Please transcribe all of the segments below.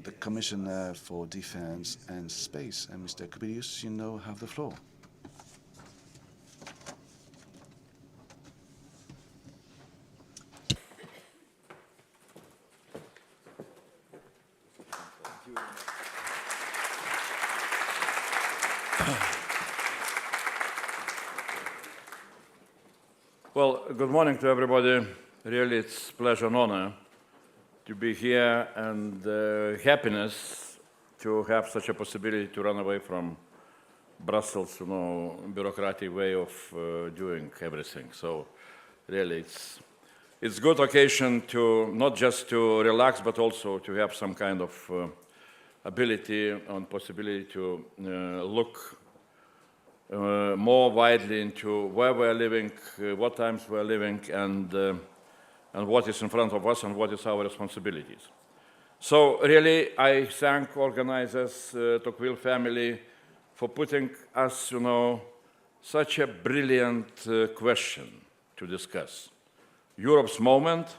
the Commissioner for Defense and Space. And Mr. Kubilius, you now have the floor. Well, good morning to everybody. Really, it's a pleasure and honor to be here, and happiness to have such a possibility to run away from Brussels, bureaucratic way of doing everything. So, really, it's good occasion to not just to relax, but also to have some kind of ability and possibility to look more widely into where we're living, what times we're living, and what is in front of us and what is our responsibilities. So really, I thank organizers, Tocqueville family, for putting us, such a brilliant question to discuss. Europe's moment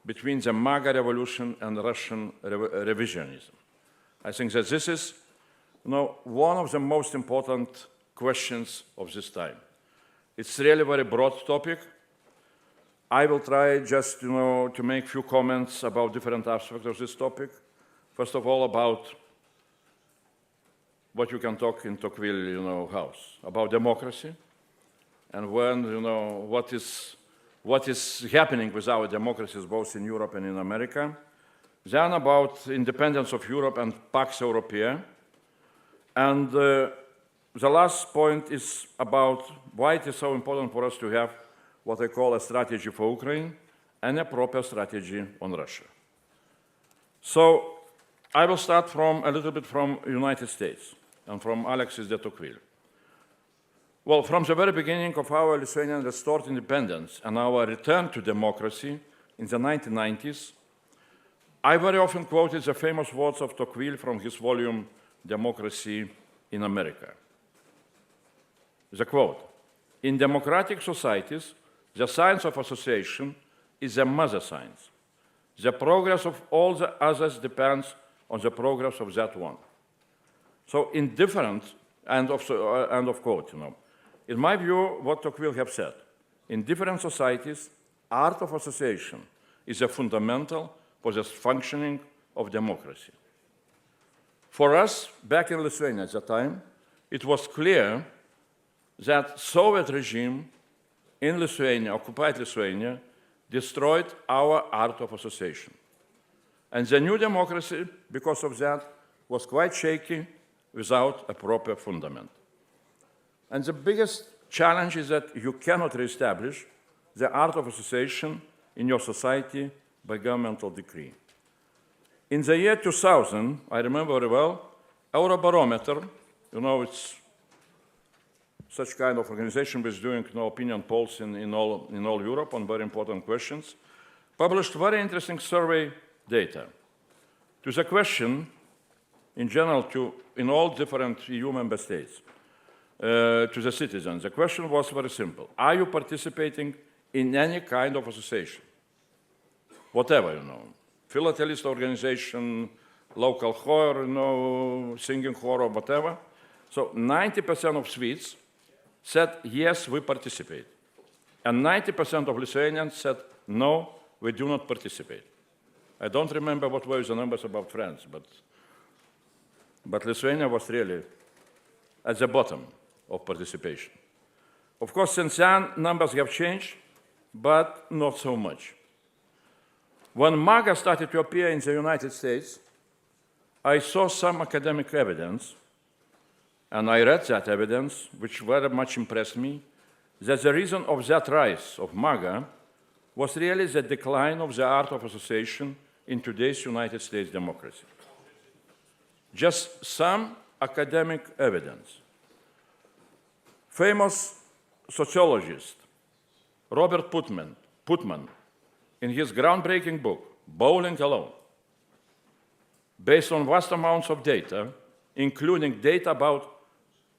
between the MAGA revolution and Russian revisionism. I think that this is, one of the most important questions of this time. It's really a very broad topic. I will try just, to make a few comments about different aspects of this topic. First of all, about what you can talk in Tocqueville, house, about democracy, and when, what is happening with our democracies both in Europe and in America. Then about independence of Europe and Pax Europea. And the last point is about why it is so important for us to have what I call a strategy for Ukraine and a proper strategy on Russia. So I will start a little bit from United States and from Alexis de Tocqueville. Well, from the very beginning of our Lithuanian restored independence and our return to democracy in the 1990s, I very often quoted the famous words of Tocqueville from his volume, Democracy in America. The quote, "In democratic societies, the science of association is a mother science. The progress of all the others depends on the progress of that one." So indifferent, end of quote, In my view, what Tocqueville have said, in different societies, art of association is a fundamental for the functioning of democracy. For us, back in Lithuania at the time, it was clear that Soviet regime in Lithuania, occupied Lithuania, destroyed our art of association. And the new democracy, because of that, was quite shaky without a proper fundament. And the biggest challenge is that you cannot reestablish the art of association in your society by governmental decree. In the year 2000, I remember very well, Eurobarometer, it's such kind of organization was doing opinion polls in all Europe on very important questions, published very interesting survey data. To the question, in general, in all different EU member states, to the citizens, the question was very simple. Are you participating in any kind of association? Whatever, philatelist organization, local choir, singing choir, or whatever. So 90% of Swedes said, yes, we participate. And 90% of Lithuanians said, no, we do not participate. I don't remember what were the numbers about France, but Lithuania was really at the bottom of participation. Of course, since then, numbers have changed, but not so much. When MAGA started to appear in the United States, I saw some academic evidence, and I read that evidence, which very much impressed me, that the reason of that rise of MAGA was really the decline of the art of association in today's United States democracy. Just some academic evidence. Famous sociologist Robert Putnam, in his groundbreaking book, Bowling Alone, based on vast amounts of data, including data about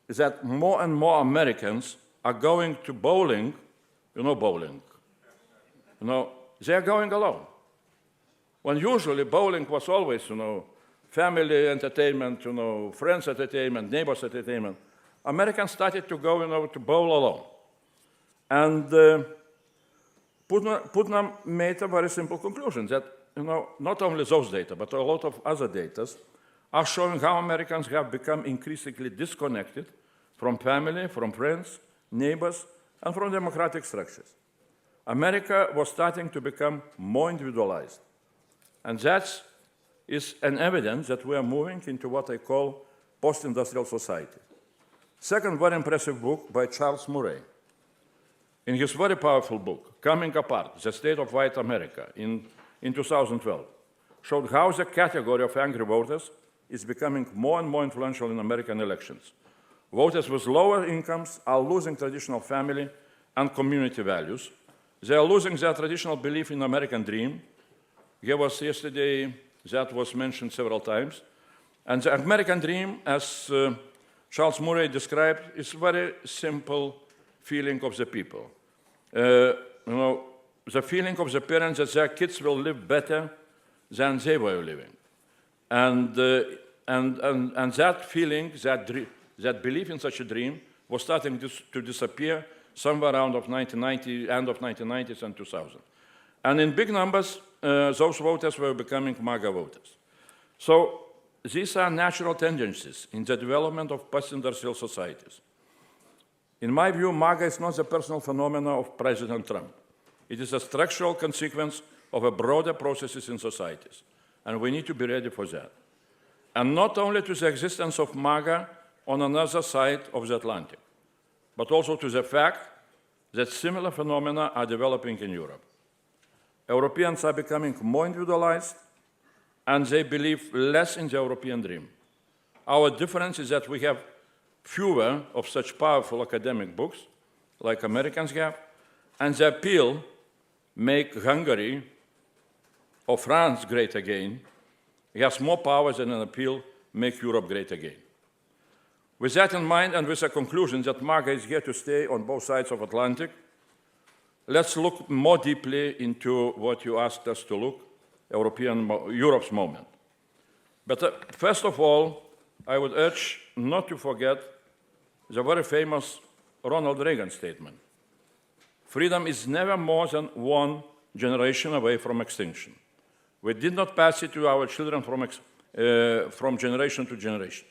that more and more Americans are going to bowling, bowling. They are going alone. When usually bowling was always, family entertainment, friends entertainment, neighbors entertainment. Americans started to go, to bowl alone. And Putnam made a very simple conclusion that, not only those data, but a lot of other data are showing how Americans have become increasingly disconnected from family, from friends, neighbors, and from democratic structures. America was starting to become more individualized. And that is an evidence that we are moving into what I call post-industrial society. Second very impressive book by Charles Murray. In his very powerful book, Coming Apart, The State of White America, in 2012, showed how the category of angry voters is becoming more and more influential in American elections. Voters with lower incomes are losing traditional family and community values. They are losing their traditional belief in the American dream. Here was yesterday, that was mentioned several times. And the American dream, as Charles Murray described, is a very simple feeling of the people. The feeling of the parents that their kids will live better than they were living. And that feeling, that belief in such a dream was starting to disappear somewhere around of 1990, end of 1990s and 2000. And in big numbers, those voters were becoming MAGA voters. So these are natural tendencies in the development of post-industrial societies. In my view, MAGA is not the personal phenomenon of President Trump. It is a structural consequence of a broader processes in societies, and we need to be ready for that. And not only to the existence of MAGA on another side of the Atlantic, but also to the fact that similar phenomena are developing in Europe. Europeans are becoming more individualized, and they believe less in the European dream. Our difference is that we have fewer of such powerful academic books, like Americans have, and the appeal make Hungary or France great again. It has more power than an appeal make Europe great again. With that in mind, and with the conclusion that MAGA is here to stay on both sides of Atlantic, let's look more deeply into what you asked us to look, Europe's moment. But first of all, I would urge not to forget the very famous Ronald Reagan statement. Freedom is never more than one generation away from extinction. We did not pass it to our children from generation to generation.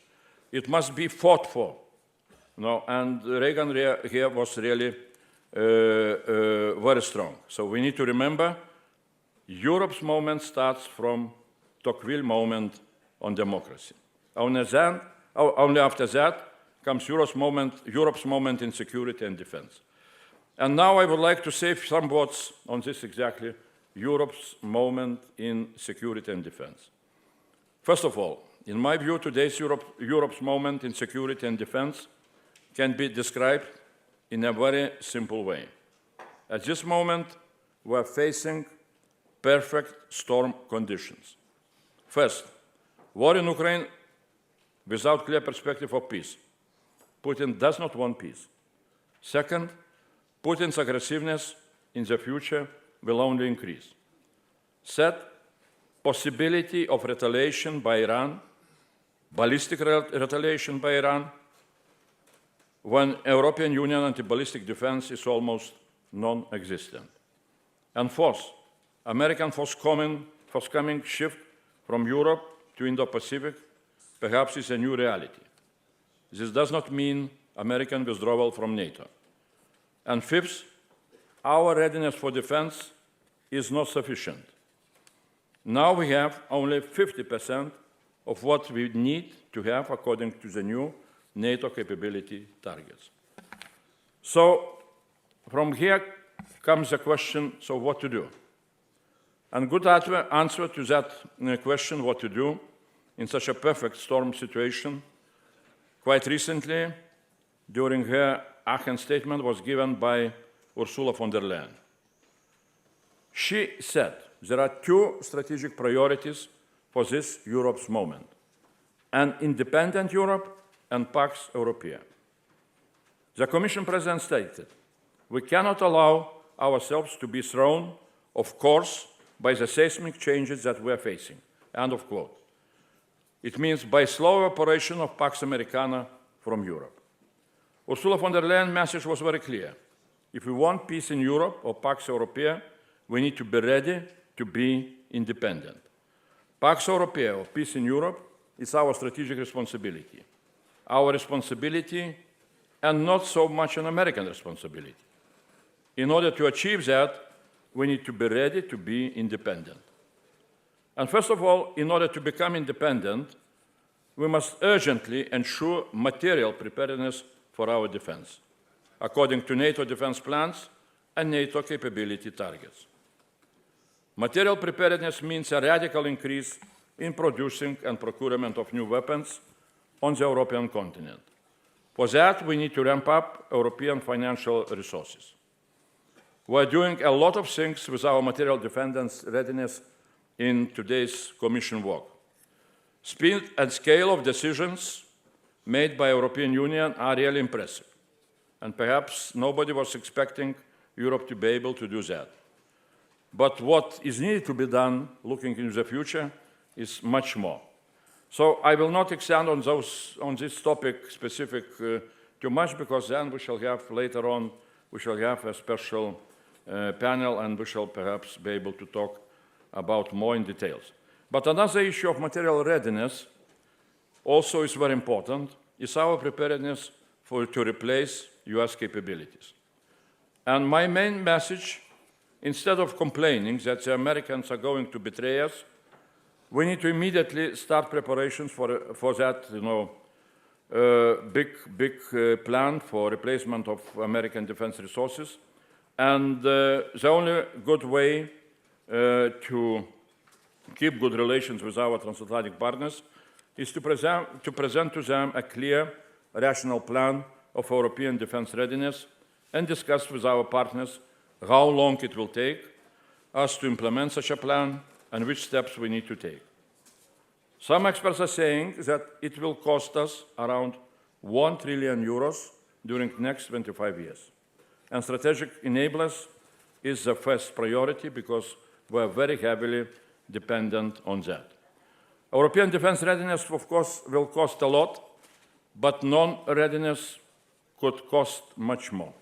It must be fought for. And Reagan here was really very strong. So we need to remember Europe's moment starts from Tocqueville moment on democracy. Only after that comes Europe's moment in security and defense. And now I would like to say some words on this exactly, Europe's moment in security and defense. First of all, in my view, today's Europe's moment in security and defense can be described in a very simple way. At this moment, we are facing perfect storm conditions. First, war in Ukraine without clear perspective of peace. Putin does not want peace. Second, Putin's aggressiveness in the future will only increase. Third, possibility of retaliation by Iran, ballistic retaliation by Iran, when European Union anti-ballistic defense is almost non-existent. And fourth, American forthcoming shift from Europe to Indo-Pacific perhaps is a new reality. This does not mean American withdrawal from NATO. And fifth, our readiness for defense is not sufficient. Now we have only 50% of what we need to have according to the new NATO capability targets. So from here comes the question, so what to do? And good answer to that question, what to do, in such a perfect storm situation, quite recently, during her Aachen statement, was given by Ursula von der Leyen. She said there are two strategic priorities for this Europe's moment: an independent Europe and Pax Europea. The Commission President stated, we cannot allow ourselves to be thrown off course by the seismic changes that we are facing, end of quote. It means by slow operation of Pax Americana from Europe. Ursula von der Leyen's message was very clear. If we want peace in Europe or Pax Europea, we need to be ready to be independent. Pax Europea, or peace in Europe, is our strategic responsibility. Our responsibility and not so much an American responsibility. In order to achieve that, we need to be ready to be independent. And first of all, in order to become independent, we must urgently ensure material preparedness for our defense, according to NATO defense plans and NATO capability targets. Material preparedness means a radical increase in producing and procurement of new weapons on the European continent. For that, we need to ramp up European financial resources. We're doing a lot of things with our material defense readiness in today's Commission work. Speed and scale of decisions made by the European Union are really impressive, and perhaps nobody was expecting Europe to be able to do that. But what is needed to be done, looking into the future, is much more. So I will not extend on this topic specific too much, because then we shall have later on, we shall have a special panel, and we shall perhaps be able to talk about more in details. But another issue of material readiness also is very important, is our preparedness to replace US capabilities. And my main message, instead of complaining that the Americans are going to betray us, we need to immediately start preparations for that, big plan for replacement of American defense resources. And the only good way to keep good relations with our transatlantic partners is to present to them a clear, rational plan of European defense readiness and discuss with our partners how long it will take us to implement such a plan and which steps we need to take. Some experts are saying that it will cost us around 1 trillion euros during the next 25 years. And strategic enablers is the first priority, because we are very heavily dependent on that. European defense readiness, of course, will cost a lot, but non-readiness could cost much more.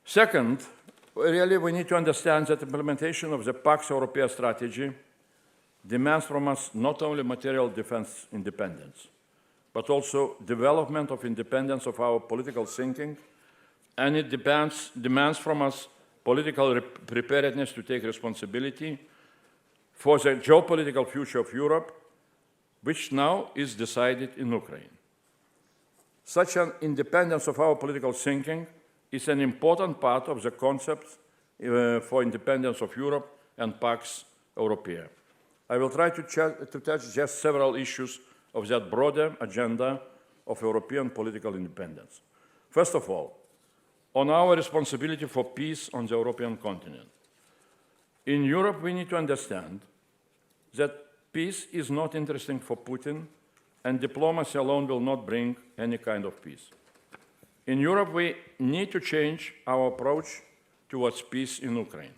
Second, really we need to understand that implementation of the Pax Europea strategy demands from us not only material defense independence, but also development of independence of our political thinking, and it demands from us political preparedness to take responsibility for the geopolitical future of Europe, which now is decided in Ukraine. Such an independence of our political thinking is an important part of the concept for independence of Europe and Pax Europea. I will try to touch just several issues of that broader agenda of European political independence. First of all, on our responsibility for peace on the European continent. In Europe, we need to understand that peace is not interesting for Putin, and diplomacy alone will not bring any kind of peace. In Europe, we need to change our approach towards peace in Ukraine.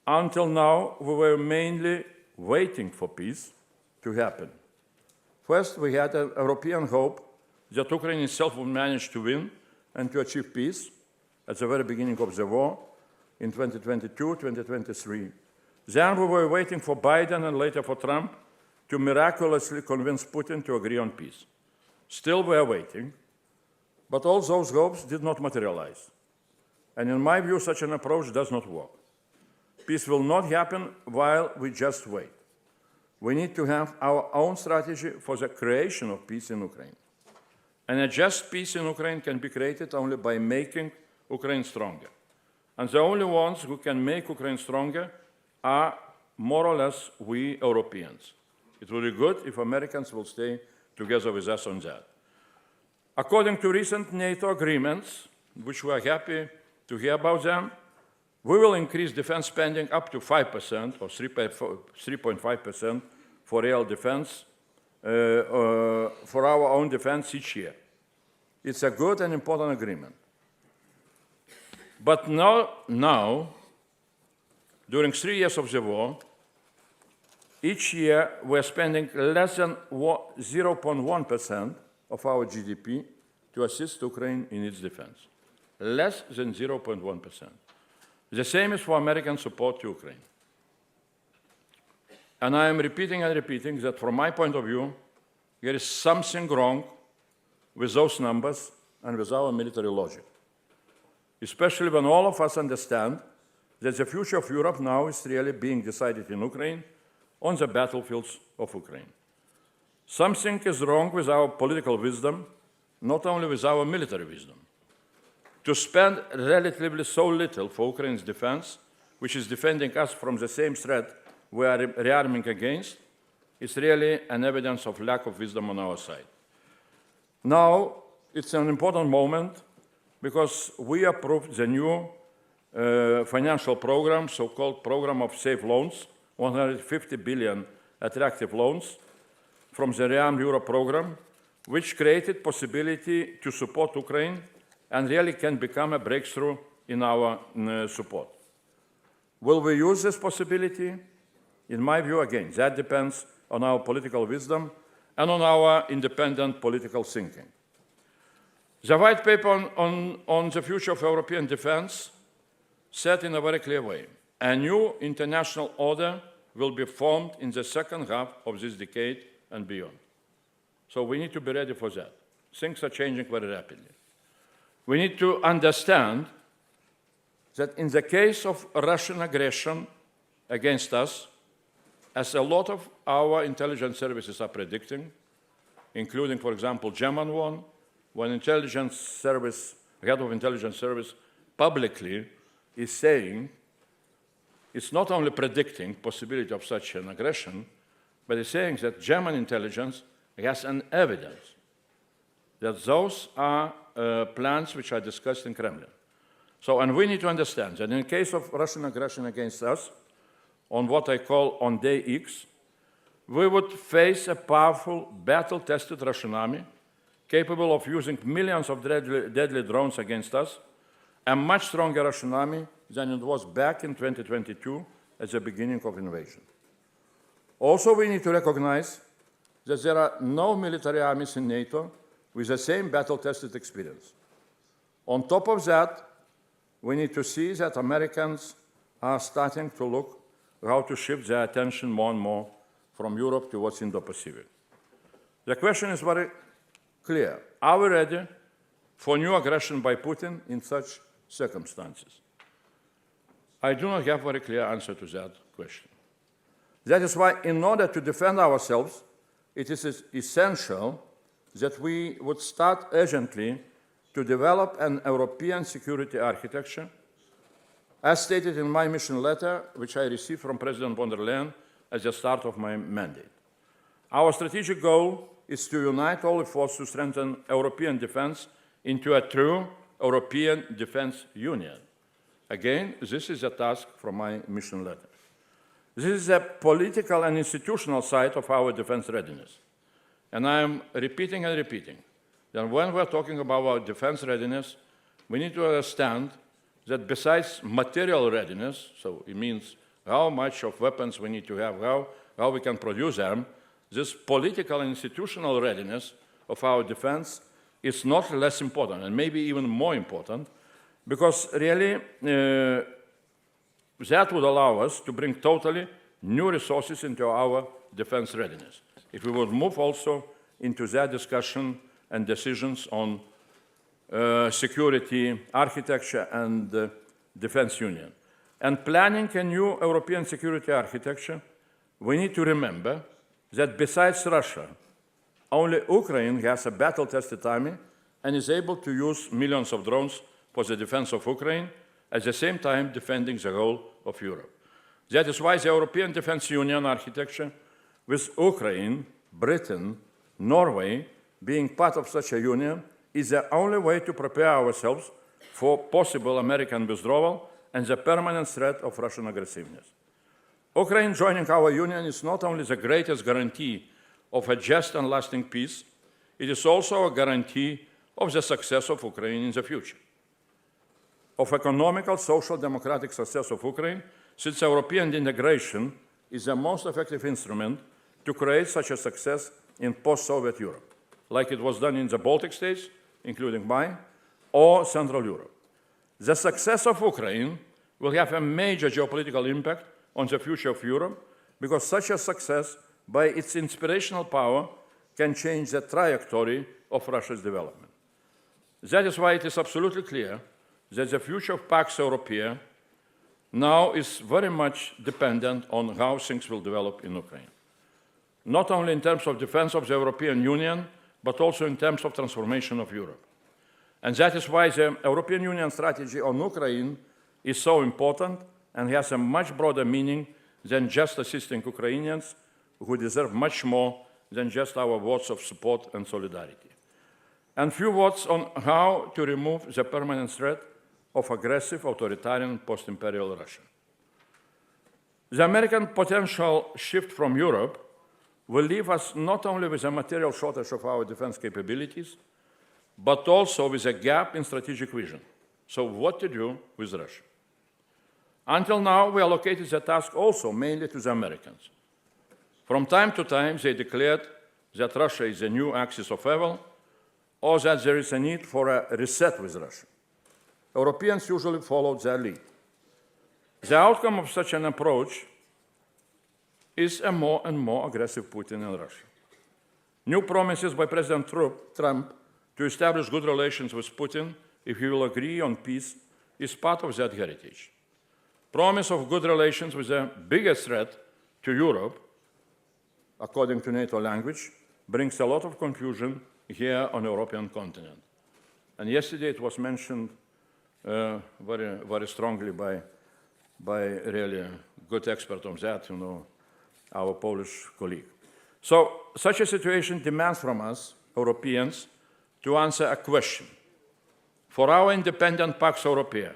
Until now, we were mainly waiting for peace to happen. First, we had a European hope that Ukraine itself would manage to win and to achieve peace at the very beginning of the war in 2022, 2023. Then we were waiting for Biden and later for Trump to miraculously convince Putin to agree on peace. Still we are waiting, but all those hopes did not materialize. And in my view, such an approach does not work. Peace will not happen while we just wait. We need to have our own strategy for the creation of peace in Ukraine. And a just peace in Ukraine can be created only by making Ukraine stronger. And the only ones who can make Ukraine stronger are more or less we Europeans. It would be good if Americans will stay together with us on that. According to recent NATO agreements, which we are happy to hear about them, we will increase defense spending up to 5% or 3.5% for real defense, for our own defense each year. It's a good and important agreement. But now, during 3 years of the war, each year we're spending less than 0.1% of our GDP to assist Ukraine in its defense. Less than 0.1%. The same is for American support to Ukraine. And I am repeating and repeating that from my point of view, there is something wrong with those numbers and with our military logic. Especially when all of us understand that the future of Europe now is really being decided in Ukraine, on the battlefields of Ukraine. Something is wrong with our political wisdom, not only with our military wisdom. To spend relatively so little for Ukraine's defense, which is defending us from the same threat we are rearming against, is really an evidence of lack of wisdom on our side. Now, it's an important moment because we approved the new financial program, so-called Program of Safe Loans, 150 billion attractive loans from the Rearm Europe program, which created possibility to support Ukraine and really can become a breakthrough in our support. Will we use this possibility? In my view, again, that depends on our political wisdom and on our independent political thinking. The white paper on the future of European defense said in a very clear way, a new international order will be formed in the second half of this decade and beyond. So we need to be ready for that. Things are changing very rapidly. We need to understand that in the case of Russian aggression against us, as a lot of our intelligence services are predicting, including, for example, German one, when intelligence service, head of intelligence service publicly is saying, it's not only predicting possibility of such an aggression, but it's saying that German intelligence has an evidence that those are plans which are discussed in Kremlin. So, and we need to understand that in case of Russian aggression against us, on what I call on day X, we would face a powerful, battle-tested Russian army capable of using millions of deadly drones against us, a much stronger Russian army than it was back in 2022 at the beginning of invasion. Also, we need to recognize that there are no military armies in NATO with the same battle-tested experience. On top of that, we need to see that Americans are starting to look how to shift their attention more and more from Europe towards Indo-Pacific. The question is very clear. Are we ready for new aggression by Putin in such circumstances? I do not have a very clear answer to that question. That is why, in order to defend ourselves, it is essential that we would start urgently to develop an European security architecture, as stated in my mission letter, which I received from President von der Leyen at the start of my mandate. Our strategic goal is to unite all efforts to strengthen European defense into a true European defense union. Again, this is a task from my mission letter. This is a political and institutional side of our defense readiness. And I am repeating and repeating that when we're talking about our defense readiness, we need to understand that besides material readiness, so it means how much of weapons we need to have, how we can produce them, this political and institutional readiness of our defense is not less important, and maybe even more important, because really that would allow us to bring totally new resources into our defense readiness. If we would move also into that discussion and decisions on security, architecture, and defense union. And planning a new European security architecture, we need to remember that besides Russia, only Ukraine has a battle-tested army and is able to use millions of drones for the defense of Ukraine, at the same time defending the whole of Europe. That is why the European Defense Union architecture, with Ukraine, Britain, Norway being part of such a union, is the only way to prepare ourselves for possible American withdrawal and the permanent threat of Russian aggressiveness. Ukraine joining our union is not only the greatest guarantee of a just and lasting peace, it is also a guarantee of the success of Ukraine in the future, of economical, social, democratic success of Ukraine, since European integration is the most effective instrument to create such a success in post-Soviet Europe, like it was done in the Baltic states, including mine, or Central Europe. The success of Ukraine will have a major geopolitical impact on the future of Europe, because such a success, by its inspirational power, can change the trajectory of Russia's development. That is why it is absolutely clear that the future of Pax Europaea now is very much dependent on how things will develop in Ukraine. Not only in terms of defense of the European Union, but also in terms of transformation of Europe. And that is why the European Union strategy on Ukraine is so important and has a much broader meaning than just assisting Ukrainians, who deserve much more than just our words of support and solidarity. And few words on how to remove the permanent threat of aggressive, authoritarian, post-imperial Russia. The American potential shift from Europe will leave us not only with a material shortage of our defense capabilities, but also with a gap in strategic vision. So what to do with Russia? Until now, we allocated the task also mainly to the Americans. From time to time, they declared that Russia is a new axis of evil, or that there is a need for a reset with Russia. Europeans usually followed their lead. The outcome of such an approach is a more and more aggressive Putin in Russia. New promises by President Trump to establish good relations with Putin if he will agree on peace is part of that heritage. Promise of good relations with the biggest threat to Europe, according to NATO language, brings a lot of confusion here on the European continent. And yesterday it was mentioned very, very strongly by really good expert on that, our Polish colleague. So such a situation demands from us, Europeans, to answer a question. For our independent Pax Europaea,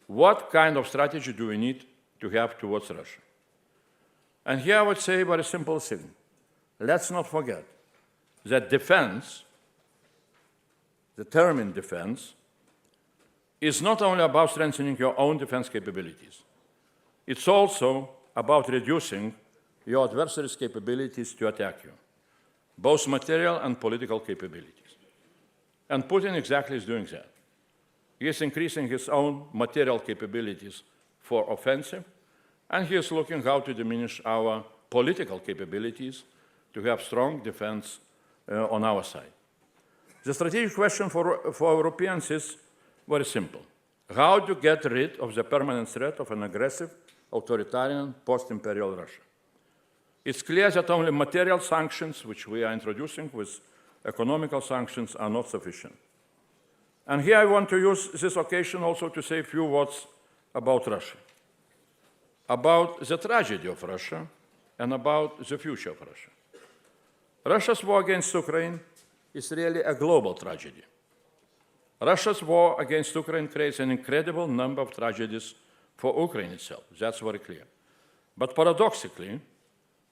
what kind of strategy do we need to have towards Russia? And here I would say a very simple thing. Let's not forget that defense, the term in defense, is not only about strengthening your own defense capabilities. It's also about reducing your adversary's capabilities to attack you, both material and political capabilities. And Putin exactly is doing that. He is increasing his own material capabilities for offensive, and he is looking how to diminish our political capabilities to have strong defense on our side. The strategic question for Europeans is very simple. How to get rid of the permanent threat of an aggressive, authoritarian, post-imperial Russia? It's clear that only material sanctions, which we are introducing with economical sanctions, are not sufficient. And here I want to use this occasion also to say a few words about Russia, about the tragedy of Russia, and about the future of Russia. Russia's war against Ukraine is really a global tragedy. Russia's war against Ukraine creates an incredible number of tragedies for Ukraine itself. That's very clear. But paradoxically,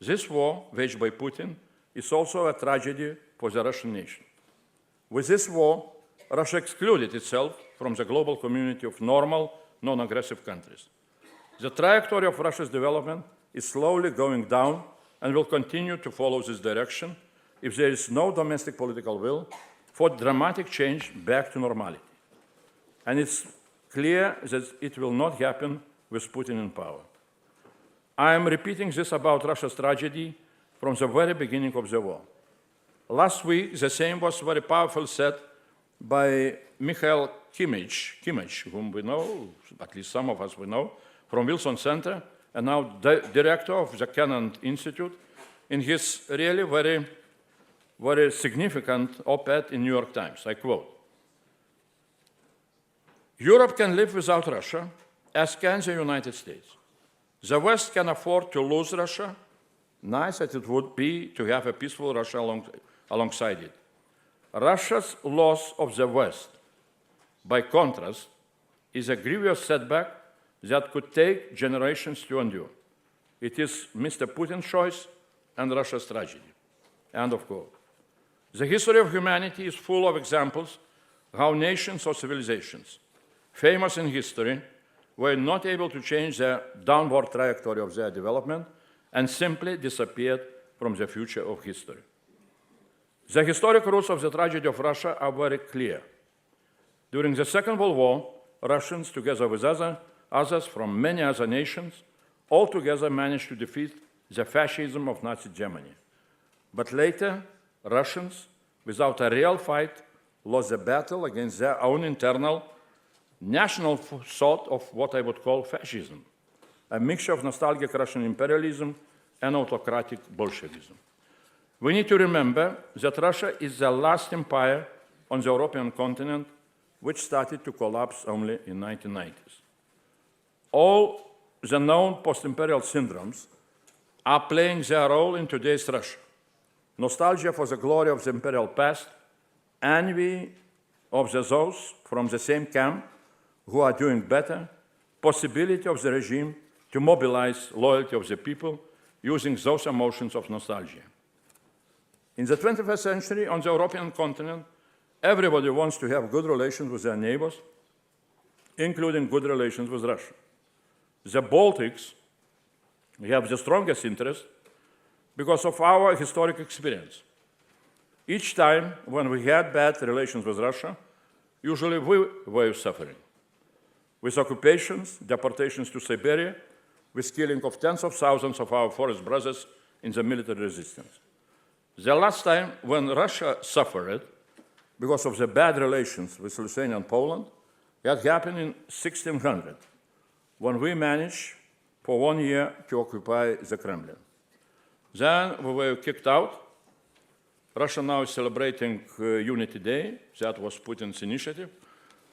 this war waged by Putin is also a tragedy for the Russian nation. With this war, Russia excluded itself from the global community of normal, non-aggressive countries. The trajectory of Russia's development is slowly going down and will continue to follow this direction if there is no domestic political will for dramatic change back to normality. And it's clear that it will not happen with Putin in power. I am repeating this about Russia's tragedy from the very beginning of the war. Last week, the same was very powerfully said by Mikhail Kimmich, whom we know, at least some of us we know, from Wilson Center, and now director of the Kennan Institute, in his really very, very significant op-ed in New York Times. I quote, "Europe can live without Russia, as can the United States. The West can afford to lose Russia. Nice as it would be to have a peaceful Russia alongside it. Russia's loss of the West, by contrast, is a grievous setback that could take generations to endure. It is Mr. Putin's choice and Russia's tragedy." End of quote. The history of humanity is full of examples how nations or civilizations, famous in history, were not able to change the downward trajectory of their development and simply disappeared from the future of history. The historic roots of the tragedy of Russia are very clear. During the Second World War, Russians, together with others from many other nations, all together managed to defeat the fascism of Nazi Germany. But later, Russians, without a real fight, lost the battle against their own internal national thought of what I would call fascism, a mixture of nostalgic Russian imperialism and autocratic Bolshevism. We need to remember that Russia is the last empire on the European continent which started to collapse only in the 1990s. All the known post-imperial syndromes are playing their role in today's Russia. Nostalgia for the glory of the imperial past, envy of those from the same camp who are doing better, possibility of the regime to mobilize loyalty of the people using those emotions of nostalgia. In the 21st century, on the European continent, everybody wants to have good relations with their neighbors, including good relations with Russia. The Baltics have the strongest interest because of our historic experience. Each time when we had bad relations with Russia, usually we were suffering. With occupations, deportations to Siberia, with killing of tens of thousands of our forest brothers in the military resistance. The last time when Russia suffered because of the bad relations with Lithuania and Poland, that happened in 1600, when we managed for 1 year to occupy the Kremlin. Then we were kicked out. Russia now is celebrating Unity Day. That was Putin's initiative,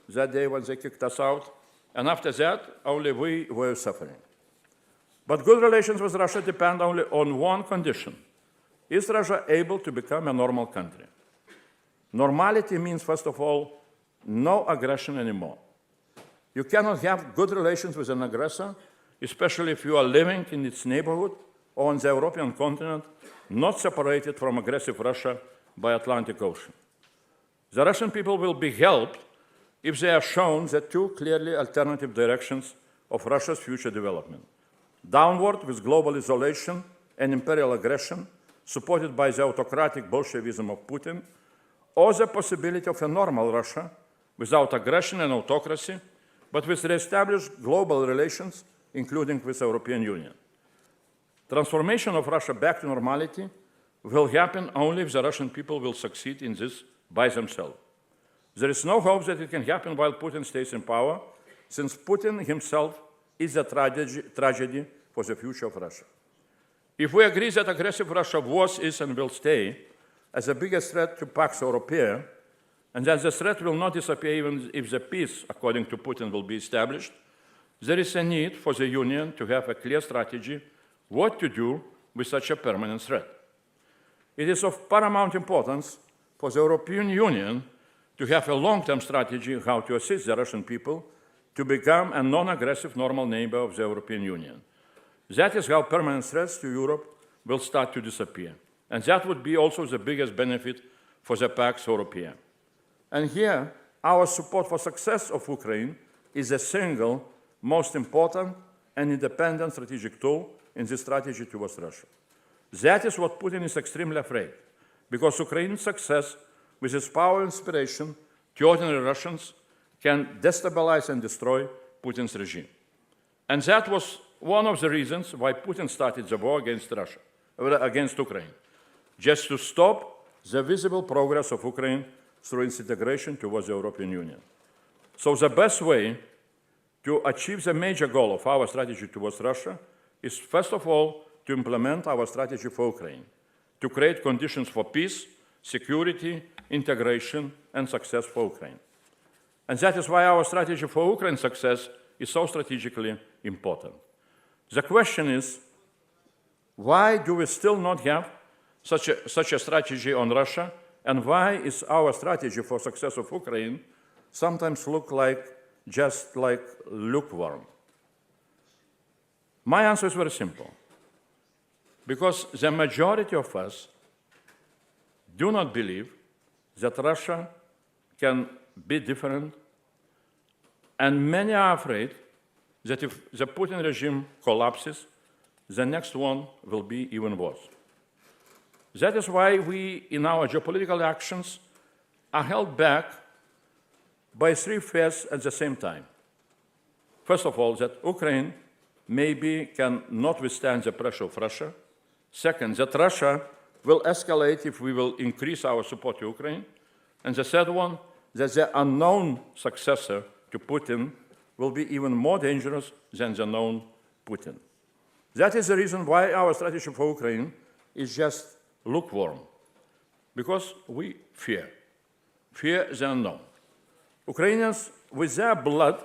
that day when they kicked us out. And after that, only we were suffering. But good relations with Russia depend only on one condition. Is Russia able to become a normal country? Normality means, first of all, no aggression anymore. You cannot have good relations with an aggressor, especially if you are living in its neighborhood or on the European continent, not separated from aggressive Russia by Atlantic Ocean. The Russian people will be helped if they are shown the two clearly alternative directions of Russia's future development. Downward with global isolation and imperial aggression, supported by the autocratic Bolshevism of Putin, or the possibility of a normal Russia without aggression and autocracy, but with re-established global relations, including with the European Union. Transformation of Russia back to normality will happen only if the Russian people will succeed in this by themselves. There is no hope that it can happen while Putin stays in power, since Putin himself is a tragedy for the future of Russia. If we agree that aggressive Russia was, is, and will stay as the biggest threat to Pax Europea, and that the threat will not disappear even if the peace, according to Putin, will be established, there is a need for the Union to have a clear strategy what to do with such a permanent threat. It is of paramount importance for the European Union to have a long-term strategy how to assist the Russian people to become a non-aggressive normal neighbor of the European Union. That is how permanent threats to Europe will start to disappear. And that would be also the biggest benefit for the Pax Europea. And here, our support for success of Ukraine is the single most important and independent strategic tool in this strategy towards Russia. That is what Putin is extremely afraid, because Ukraine's success with its power and inspiration to ordinary Russians can destabilize and destroy Putin's regime. And that was one of the reasons why Putin started the war against Ukraine, just to stop the visible progress of Ukraine through its integration towards the European Union. So the best way to achieve the major goal of our strategy towards Russia is, first of all, to implement our strategy for Ukraine, to create conditions for peace, security, integration, and success for Ukraine. And that is why our strategy for Ukraine's success is so strategically important. The question is, why do we still not have such a strategy on Russia, and why is our strategy for success of Ukraine sometimes look just like lukewarm? My answer is very simple. Because the majority of us do not believe that Russia can be different, and many are afraid that if the Putin regime collapses, the next one will be even worse. That is why we, in our geopolitical actions, are held back by three fears at the same time. First of all, that Ukraine maybe cannot withstand the pressure of Russia. Second, that Russia will escalate if we will increase our support to Ukraine. And the third one, that the unknown successor to Putin will be even more dangerous than the known Putin. That is the reason why our strategy for Ukraine is just lukewarm, because we fear the unknown. Ukrainians, with their blood,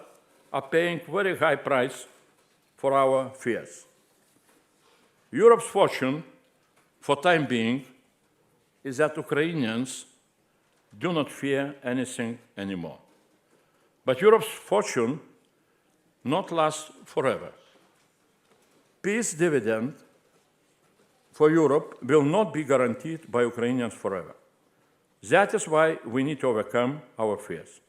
are paying very high price for our fears. Europe's fortune, for time being, is that Ukrainians do not fear anything anymore. But Europe's fortune not last forever. Peace dividend for Europe will not be guaranteed by Ukrainians forever. That is why we need to overcome our fears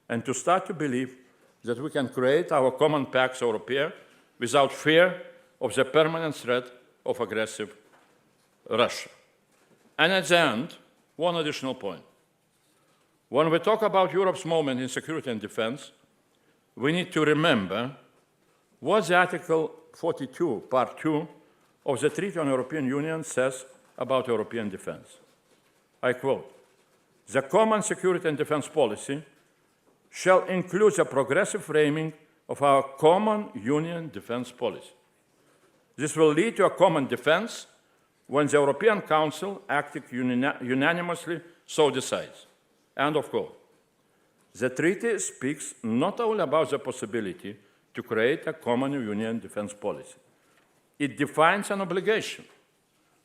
and to start to believe that we can create our common Pax Europea without fear of the permanent threat of aggressive Russia. And at the end, one additional point. When we talk about Europe's moment in security and defense, we need to remember what the Article 42, Part 2 of the Treaty on European Union says about European defense. I quote, "The common security and defense policy shall include the progressive framing of our common Union defense policy. This will lead to a common defense when the European Council, acting unanimously, so decides." End of quote. The treaty speaks not only about the possibility to create a common Union defense policy. It defines an obligation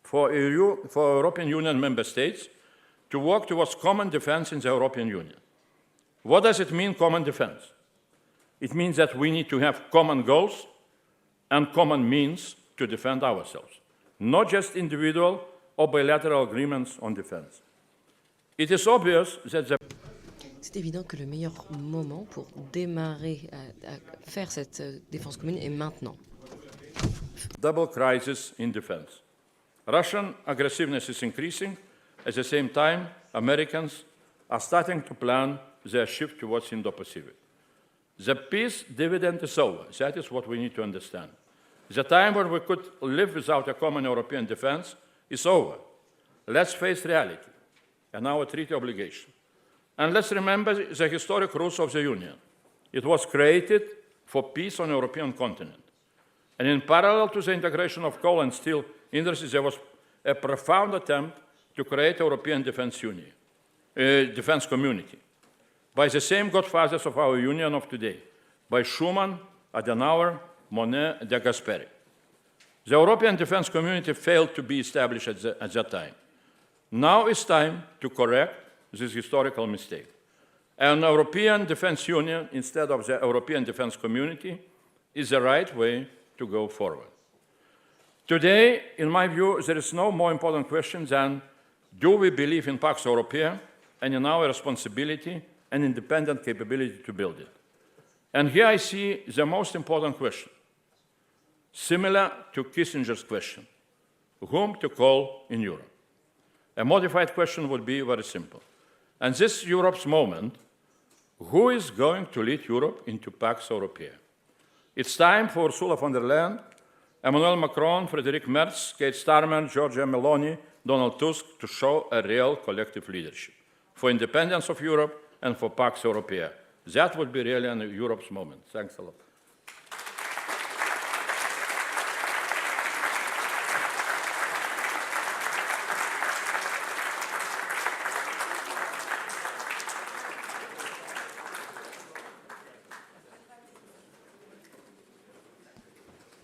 for European Union member states to work towards common defense in the European Union. What does it mean, common defense? It means that we need to have common goals and common means to defend ourselves, not just individual or bilateral agreements on defense. It is obvious that the C'est évident que le meilleur moment pour démarrer à faire cette défense commune est maintenant. double crisis in defense. Russian aggressiveness is increasing. At the same time, Americans are starting to plan their shift towards Indo-Pacific. The peace dividend is over. That is what we need to understand. The time when we could live without a common European defense is over. Let's face reality and our treaty obligation. And let's remember the historic roots of the Union. It was created for peace on the European continent. And in parallel to the integration of coal and steel industries, there was a profound attempt to create a European defense community by the same godfathers of our Union of today, by Schuman, Adenauer, Monnet, de Gasperi. The European defense community failed to be established at that time. Now it's time to correct this historical mistake. An European defense union instead of the European defense community is the right way to go forward. Today, in my view, there is no more important question than do we believe in Pax Europea and in our responsibility and independent capability to build it? And here I see the most important question, similar to Kissinger's question, whom to call in Europe? A modified question would be very simple. And this Europe's moment, who is going to lead Europe into Pax Europea? It's time for Ursula von der Leyen, Emmanuel Macron, Frédéric Merz, Keir Starmer, Giorgia Meloni, Donald Tusk to show a real collective leadership for independence of Europe and for Pax Europea. That would be really an Europe's moment. Thanks a lot.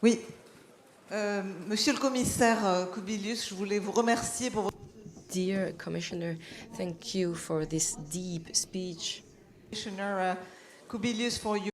Oui. Monsieur le commissaire Kubilius, je voulais vous remercier pour votre... Dear Commissioner, thank you for this deep speech. Commissioner Kubilius, for your